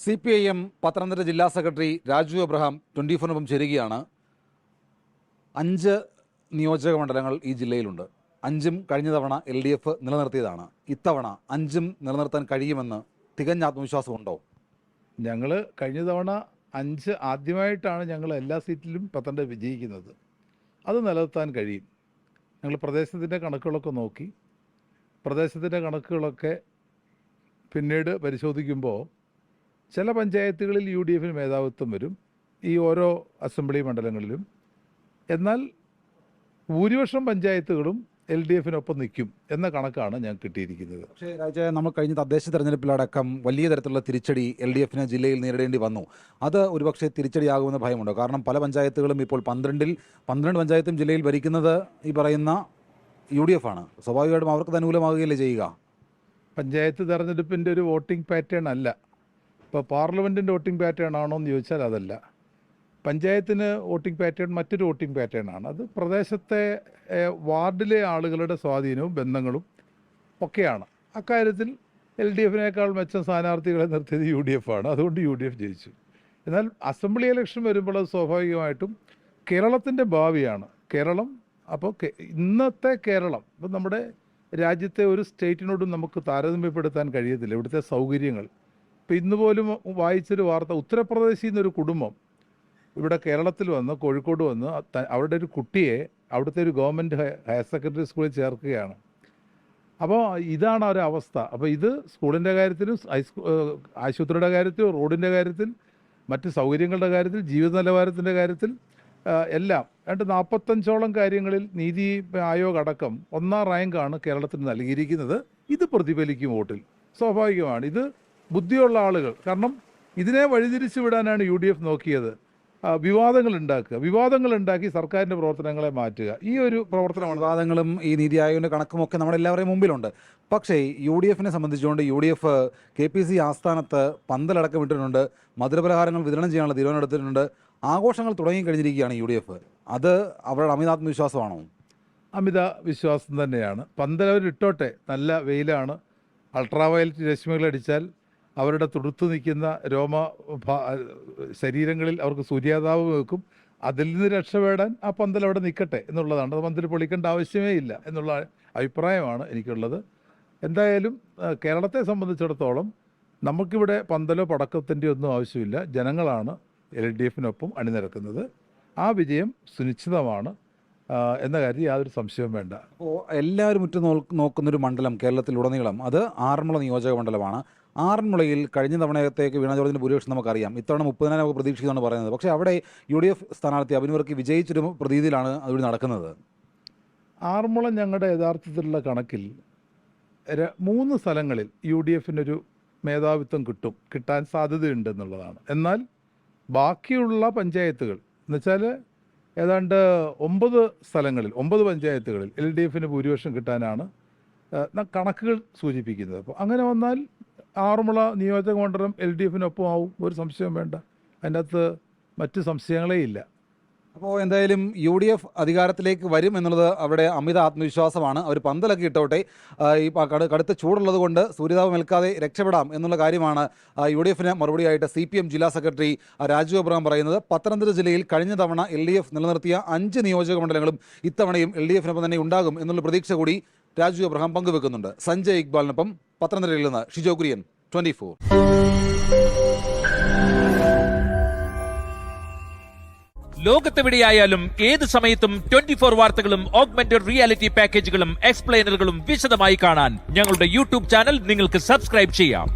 CPIM Pathanamthitta ജില്ലാ secretary Raju Abraham 24-നൊപ്പം ചേരുകയാണ്. 5 നിയോജക മണ്ഡലങ്ങൾ ഈ ജില്ലയിലുണ്ട്. 5ഉം കഴിഞ്ഞ തവണ LDF നിലനിർത്തിയതാണ്. ഇത്തവണ 5ഉം നിലനിർത്താൻ കഴിയുമെന്ന് തികഞ്ഞ ആത്മവിശ്വാസമുണ്ടോ? ഞങ്ങൾ കഴിഞ്ഞ തവണ 5 ആദ്യമായിട്ടാണ് ഞങ്ങൾ എല്ലാ സീറ്റിലും പത്തനംതിട്ട വിജയിക്കുന്നത്. അത് നിലനിർത്താൻ കഴിയും. ഞങ്ങൾ പ്രദേശത്തിൻ്റെ കണക്കുകളൊക്കെ നോക്കി. പ്രദേശത്തിൻ്റെ കണക്കുകളൊക്കെ പിന്നീട് പരിശോധിക്കുമ്പോൾ ചില പഞ്ചായത്തുകളിൽ UDF മേധാവിത്വം വരും ഈ ഓരോ അസംബ്ലി മണ്ഡലങ്ങളിലും. എന്നാൽ ഭൂരിപക്ഷം പഞ്ചായത്തുകളും LDF നിൽക്കും എന്ന കണക്കാണ് ഞാൻ കിട്ടിയിരിക്കുന്നത്. പക്ഷേ നമ്മൾ കഴിഞ്ഞ തദ്ദേശ തെരഞ്ഞെടുപ്പിലടക്കം വലിയ തരത്തിലുള്ള തിരിച്ചടി LDF ജില്ലയിൽ നേരിടേണ്ടി വന്നു. അത് ഒരുപക്ഷെ തിരിച്ചടിയാകുമെന്ന് ഭയമുണ്ടോ? കാരണം പല പഞ്ചായത്തുകളും ഇപ്പോൾ 12 പഞ്ചായത്തും ജില്ലയിൽ ഭരിക്കുന്നത് ഈ പറയുന്ന UDF ആണ്. സ്വാഭാവികമായിട്ടും അവർക്ക് അനുകൂലമാവുകയല്ലേ ചെയ്യുക? പഞ്ചായത്ത് തെരഞ്ഞെടുപ്പിൻ്റെ ഒരു വോട്ടിംഗ് പാറ്റേൺ അല്ല. ഇപ്പോൾ പാർലമെൻറ്റിൻ്റെ വോട്ടിംഗ് പാറ്റേൺ ആണോ എന്ന് ചോദിച്ചാൽ അതല്ല. പഞ്ചായത്തിന് വോട്ടിംഗ് പാറ്റേൺ മറ്റൊരു വോട്ടിംഗ് പാറ്റേൺ ആണ്. അത് പ്രദേശത്തെ വാർഡിലെ ആളുകളുടെ സ്വാധീനവും ബന്ധങ്ങളും ഒക്കെയാണ്. അക്കാര്യത്തിൽ LDF മെച്ചം സ്ഥാനാർത്ഥികളെ നിർത്തിയത് UDF ആണ്. അതുകൊണ്ട് UDF ജയിച്ചു. എന്നാൽ അസംബ്ലി ഇലക്ഷൻ വരുമ്പോൾ അത് സ്വാഭാവികമായിട്ടും കേരളത്തിൻ്റെ ഭാവിയാണ്. കേരളം അപ്പോൾ ഇന്നത്തെ കേരളം ഇപ്പം നമ്മുടെ രാജ്യത്തെ ഒരു സ്റ്റേറ്റിനോടും നമുക്ക് താരതമ്യപ്പെടുത്താൻ കഴിയത്തില്ല. ഇവിടുത്തെ സൗകര്യങ്ങൾ ഇപ്പോൾ ഇന്ന് പോലും വായിച്ചൊരു വാർത്ത, ഉത്തർപ്രദേശിൽ നിന്നൊരു കുടുംബം ഇവിടെ കേരളത്തിൽ വന്ന് കോഴിക്കോട് വന്ന് അവരുടെ ഒരു കുട്ടിയെ അവിടുത്തെ ഒരു ഗവൺമെൻറ് ഹയർ സെക്കൻഡറി സ്കൂളിൽ ചേർക്കുകയാണ്. അപ്പോൾ ഇതാണ് ഒരു അവസ്ഥ. അപ്പോൾ ഇത് സ്കൂളിൻ്റെ കാര്യത്തിലും ആശുപത്രിയുടെ കാര്യത്തിലും റോഡിൻ്റെ കാര്യത്തിൽ മറ്റ് സൗകര്യങ്ങളുടെ കാര്യത്തിൽ ജീവിത നിലവാരത്തിൻ്റെ കാര്യത്തിൽ എല്ലാം 45ഓളം കാര്യങ്ങളിൽ നീതി ആയോഗ് അടക്കം 1ാം റാങ്കാണ് കേരളത്തിന് നൽകിയിരിക്കുന്നത്. ഇത് പ്രതിഫലിക്കും വോട്ടിൽ. സ്വാഭാവികമാണ്. ഇത് ബുദ്ധിയുള്ള ആളുകൾ, കാരണം ഇതിനെ വഴിതിരിച്ചു വിടാനാണ് UDF നോക്കിയത്. വിവാദങ്ങൾ ഉണ്ടാക്കി സർക്കാരിൻ്റെ പ്രവർത്തനങ്ങളെ മാറ്റുക. ഈ ഒരു പ്രവർത്തനമാണ്. വിവാദങ്ങളും ഈ നീതി ആയോഗിൻ്റെ കണക്കുമൊക്കെ നമ്മളെല്ലാവരുടെയും മുമ്പിലുണ്ട്. പക്ഷേ UDF സംബന്ധിച്ചുകൊണ്ട് UDF KPC ആസ്ഥാനത്ത് പന്തലടക്കം ഇട്ടിട്ടുണ്ട്. മധുരപലഹാരങ്ങൾ വിതരണം ചെയ്യാനുള്ള തീരുമാനം എടുത്തിട്ടുണ്ട്. ആഘോഷങ്ങൾ തുടങ്ങി കഴിഞ്ഞിരിക്കുകയാണ് UDF. അത് അവരുടെ അമിതാത്മവിശ്വാസമാണോ? അമിത വിശ്വാസം തന്നെയാണ്. പന്തലവരിട്ടോട്ടെ, നല്ല വെയിലാണ്. അൾട്രാവയലറ്റ് രശ്മികൾ അടിച്ചാൽ അവരുടെ തുടുത്തു നിൽക്കുന്ന ശരീരങ്ങളിൽ അവർക്ക് സൂര്യാതാപം വെക്കും. അതിൽ നിന്ന് രക്ഷപ്പെടാൻ ആ പന്തൽ അവിടെ നിൽക്കട്ടെ എന്നുള്ളതാണ്. അത് പന്തൽ പൊളിക്കേണ്ട ആവശ്യമേ ഇല്ല എന്നുള്ള അഭിപ്രായമാണ് എനിക്കുള്ളത്. എന്തായാലും കേരളത്തെ സംബന്ധിച്ചിടത്തോളം നമുക്കിവിടെ പന്തലോ പടക്കത്തിൻ്റെ ഒന്നും ആവശ്യമില്ല. ജനങ്ങളാണ് LDF അണിനിരക്കുന്നത്. ആ വിജയം സുനിശ്ചിതമാണ് എന്ന കാര്യം യാതൊരു സംശയവും വേണ്ട. അപ്പോൾ എല്ലാവരും നോക്കുന്നൊരു മണ്ഡലം കേരളത്തിലുടനീളം അത് ആറന്മുള നിയോജക മണ്ഡലമാണ്. ആറന്മുളയിൽ കഴിഞ്ഞ തവണയത്തേക്ക് വീണ ജോർജിൻ്റെ ഭൂരിപക്ഷം നമുക്കറിയാം. ഇത്തവണ 30,000 നമുക്ക് പ്രതീക്ഷിക്കുന്നതാണ് പറയുന്നത്. പക്ഷേ അവിടെ UDF സ്ഥാനാർത്ഥി അഭിനവർക്ക് വിജയിച്ചൊരു പ്രതീതിയിലാണ് അതുവഴി നടക്കുന്നത്. ആറന്മുള ഞങ്ങളുടെ യഥാർത്ഥത്തിലുള്ള കണക്കിൽ 3 സ്ഥലങ്ങളിൽ UDF മേധാവിത്വം കിട്ടാൻ സാധ്യതയുണ്ടെന്നുള്ളതാണ്. എന്നാൽ ബാക്കിയുള്ള പഞ്ചായത്തുകൾ എന്നുവെച്ചാൽ ഏതാണ്ട് 9 സ്ഥലങ്ങളിൽ 9 പഞ്ചായത്തുകളിൽ LDF ഭൂരിപക്ഷം കിട്ടാനാണ് കണക്കുകൾ സൂചിപ്പിക്കുന്നത്. അപ്പോൾ അങ്ങനെ വന്നാൽ ആറന്മുള നിയോജക മണ്ഡലം LDF ആവും. ഒരു സംശയം വേണ്ട. അതിൻ്റെ അകത്ത് മറ്റ് സംശയങ്ങളേ ഇല്ല. അപ്പോൾ എന്തായാലും UDF അധികാരത്തിലേക്ക് വരും എന്നുള്ളത് അവിടെ അമിത ആത്മവിശ്വാസമാണ്. അവർ പന്തലൊക്കെ ഇട്ടോട്ടെ, ഈ കടുത്ത ചൂടുള്ളത് കൊണ്ട് സൂര്യതാപം ഏൽക്കാതെ രക്ഷപ്പെടാം എന്നുള്ള കാര്യമാണ് UDF മറുപടിയായിട്ട് CPM ജില്ലാ സെക്രട്ടറി രാജു അബ്രഹാം പറയുന്നത്. പത്തനംതിട്ട ജില്ലയിൽ കഴിഞ്ഞ തവണ LDF നിലനിർത്തിയ 5 നിയോജക മണ്ഡലങ്ങളും ഇത്തവണയും LDF തന്നെ ഉണ്ടാകും എന്നുള്ള പ്രതീക്ഷ കൂടി രാജു അബ്രഹാം പങ്കുവെക്കുന്നുണ്ട്. സഞ്ജയ് ഇക്ബാലിനൊപ്പം പത്തനംതിട്ടയിൽ നിന്ന് ഷിജോ കുര്യൻ, 24. ലോകത്തെവിടെയായാലും ഏത് സമയത്തും 24 വാർത്തകളും ഓഗ്മെന്റഡ് റിയാലിറ്റി പാക്കേജുകളും എക്സ്പ്ലെയിനറുകളും വിശദമായി കാണാൻ ഞങ്ങളുടെ YouTube ചാനൽ നിങ്ങൾക്ക് സബ്സ്ക്രൈബ് ചെയ്യാം.